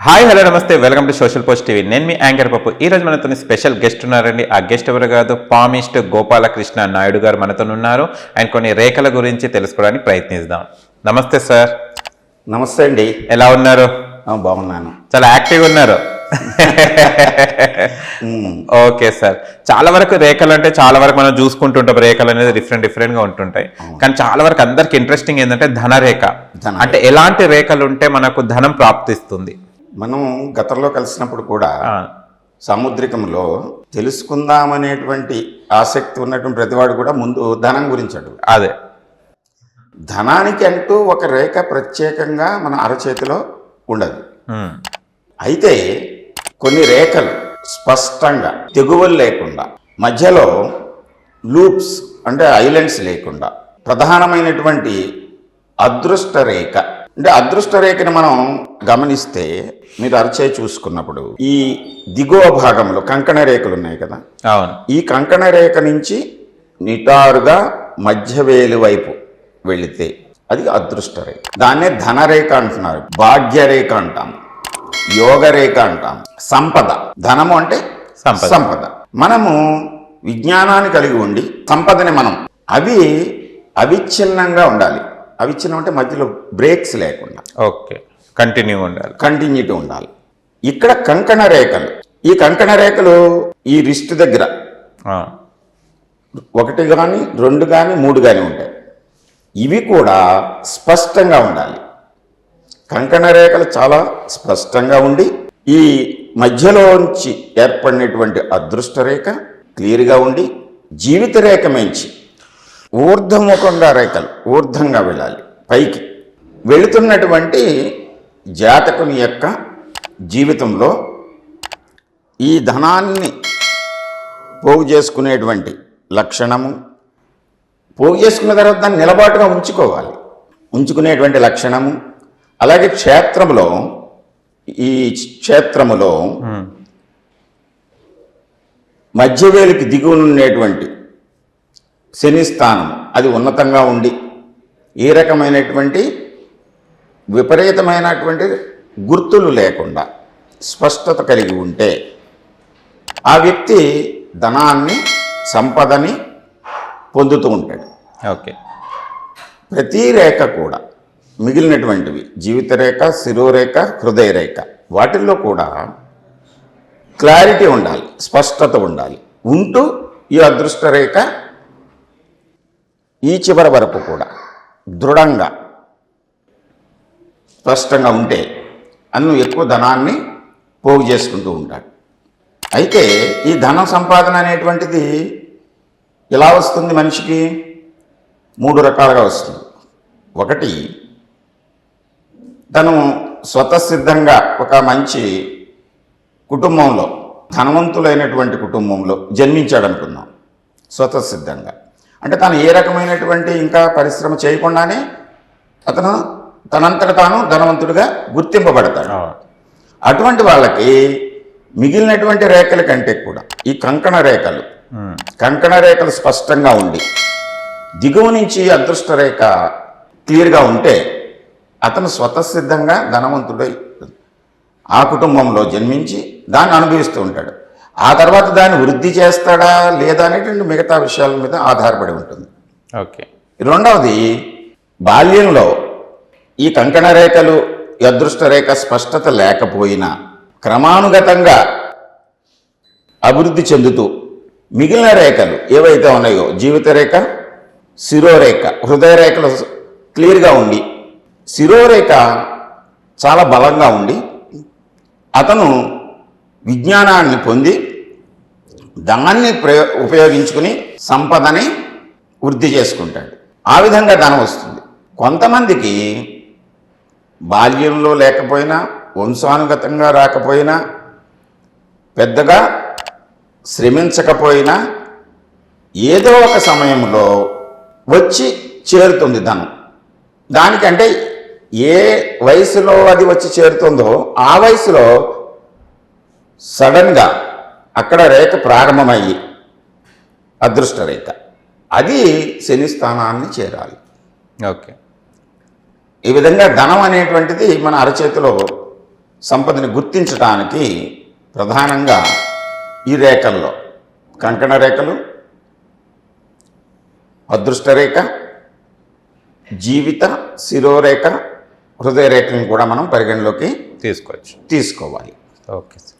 Hi hello నమస్తే welcome to social post TV. నేను మీ anchor పప్పు. ఈ రోజు మనతో స్పెషల్ గెస్ట్ ఉన్నారండి. ఆ గెస్ట్ ఎవరు కాదు, పామిస్ట్ గోపాలకృష్ణ నాయుడు గారు మనతో ఉన్నారు. అండ్ కొన్ని రేఖల గురించి తెలుసుకోవడానికి ప్రయత్నిద్దాం. నమస్తే సార్. నమస్తే అండి. ఎలా ఉన్నారు? బాగున్నాను. చాలా యాక్టివ్గా ఉన్నారు. Okay sir. చాలా వరకు రేఖలు అంటే చాలా వరకు మనం చూసుకుంటుంటాం. రేఖలు అనేది డిఫరెంట్ గా ఉంటుంటాయి. కానీ చాలా వరకు అందరికి ఇంట్రెస్టింగ్ ఏంటంటే ధనరేఖ. అంటే ఎలాంటి రేఖలు ఉంటే మనకు ధనం ప్రాప్తిస్తుంది? మనం గతంలో కలిసినప్పుడు కూడా సాముద్రికంలో తెలుసుకుందామనేటువంటి ఆసక్తి ఉన్నటువంటి ప్రతివాడు కూడా ముందు ధనం గురించి అడుగు. అదే ధనానికి అంటూ ఒక రేఖ ప్రత్యేకంగా మన అరచేతిలో ఉండదు. అయితే కొన్ని రేఖలు స్పష్టంగా తెగువలు లేకుండా, మధ్యలో లూప్స్ అంటే ఐలాండ్స్ లేకుండా ప్రధానమైనటువంటి అదృష్ట రేఖ. అంటే అదృష్ట రేఖని మనం గమనిస్తే మీరు అరచేయి చూసుకున్నప్పుడు ఈ దిగువ భాగంలో కంకణ రేఖలు ఉన్నాయి కదా. అవును. ఈ కంకణ రేఖ నుంచి నిటారుగా మధ్యవేలు వైపు వెళితే అది అదృష్ట రేఖ. దాన్నే ధనరేఖ అంటున్నారు, భాగ్యరేఖ అంటాం, యోగరేఖ అంటాం. సంపద, ధనము అంటే సంపద. మనము విజ్ఞానాన్ని కలిగి ఉండి సంపదని మనం అవి అవిచ్ఛిన్నంగా ఉండాలి. అవిచ్ఛిన్నం అంటే మధ్యలో బ్రేక్స్ లేకుండా. ఓకే, కంటిన్యూటీ ఉండాలి. ఇక్కడ కంకణ రేఖలు, ఈ కంకణ రేఖలు ఈ రిస్ట్ దగ్గర ఒకటి కానీ, రెండు కానీ, మూడు కానీ ఉంటాయి. ఇవి కూడా స్పష్టంగా ఉండాలి. కంకణ రేఖలు చాలా స్పష్టంగా ఉండి ఈ మధ్యలోంచి ఏర్పడినటువంటి అదృష్ట రేఖ క్లియర్గా ఉండి, జీవిత రేఖ మించి ఊర్ధముఖంగా రేఖలు ఊర్ధంగా వెళ్ళాలి. పైకి వెళుతున్నటువంటి జాతకుని యొక్క జీవితంలో ఈ ధనాన్ని పోగు చేసుకునేటువంటి లక్షణము, పోగు చేసుకున్న తర్వాత దాన్ని నిలబాటుగా ఉంచుకునేటువంటి లక్షణము. అలాగే క్షేత్రములో, ఈ క్షేత్రములో మధ్యవేలికి దిగువనున్నటువంటి శని స్థానం అది ఉన్నతంగా ఉండి ఏ రకమైనటువంటి విపరీతమైనటువంటి గుర్తులు లేకుండా స్పష్టత కలిగి ఉంటే ఆ వ్యక్తి ధనాన్ని, సంపదని పొందుతూ ఉంటాడు. ఓకే. ప్రతి రేఖ కూడా మిగిలినటువంటివి జీవిత రేఖ, శిరోరేఖ, హృదయ రేఖ, వాటిల్లో కూడా క్లారిటీ ఉండాలి, స్పష్టత ఉండాలి. ఉంటూ ఈ అదృష్ట రేఖ ఈ చివరి వరకు కూడా దృఢంగా స్పష్టంగా ఉంటే అన్ను ఎక్కువ ధనాన్ని పోగు చేసుకుంటూ ఉంటాడు. అయితే ఈ ధన సంపాదన అనేటువంటిది ఎలా వస్తుంది? మనిషికి మూడు రకాలుగా వస్తుంది. ఒకటి, తను స్వతసిద్ధంగా ఒక మంచి కుటుంబంలో, ధనవంతులైనటువంటి కుటుంబంలో జన్మించాడు అనుకుందాం. స్వతసిద్ధంగా అంటే తాను ఏ రకమైనటువంటి ఇంకా పరిశ్రమ చేయకుండానే అతను తనంతట తాను ధనవంతుడిగా గుర్తింపబడతాడు. అటువంటి వాళ్ళకి మిగిలినటువంటి రేఖల కంటే కూడా ఈ కంకణ రేఖలు స్పష్టంగా ఉండి దిగువ నుంచి అదృష్ట రేఖ క్లియర్గా ఉంటే అతను స్వతసిద్ధంగా ధనవంతుడై ఆ కుటుంబంలో జన్మించి దాన్ని అనుభవిస్తూ ఉంటాడు. ఆ తర్వాత దాన్ని వృద్ధి చేస్తాడా లేదా అనేటువంటి మిగతా విషయాల మీద ఆధారపడి ఉంటుంది. ఓకే. రెండవది, బాల్యంలో ఈ కంకణ రేఖలు, అదృష్ట రేఖ స్పష్టత లేకపోయినా క్రమానుగతంగా అభివృద్ధి చెందుతూ మిగిలిన రేఖలు ఏవైతే ఉన్నాయో జీవిత రేఖ, శిరోరేఖ, హృదయ రేఖలు క్లియర్గా ఉండి శిరోరేఖ చాలా బలంగా ఉండి అతను విజ్ఞానాన్ని పొంది దాన్ని ఉపయోగించుకుని సంపదని వృద్ధి చేసుకుంటాడు. ఆ విధంగా ధనం వస్తుంది. కొంతమందికి బాల్యంలో లేకపోయినా, వంశానుగతంగా రాకపోయినా, పెద్దగా శ్రమించకపోయినా ఏదో ఒక సమయంలో వచ్చి చేరుతుంది ధనం. దానికంటే ఏ వయసులో అది వచ్చి చేరుతుందో ఆ వయసులో సడన్గా అక్కడ రేఖ ప్రారంభమయ్యి అదృష్ట రేఖ అది శని స్థానాన్ని చేరాలి. ఓకే. ఈ విధంగా ధనం అనేటువంటిది మన అరచేతిలో సంపదని గుర్తించడానికి ప్రధానంగా ఈ రేఖల్లో కంకణ రేఖలు, అదృష్ట రేఖ, జీవిత శిరోరేఖ, హృదయ రేఖలను కూడా మనం పరిగణలోకి తీసుకోవచ్చు. తీసుకోవాలి. Okay sir.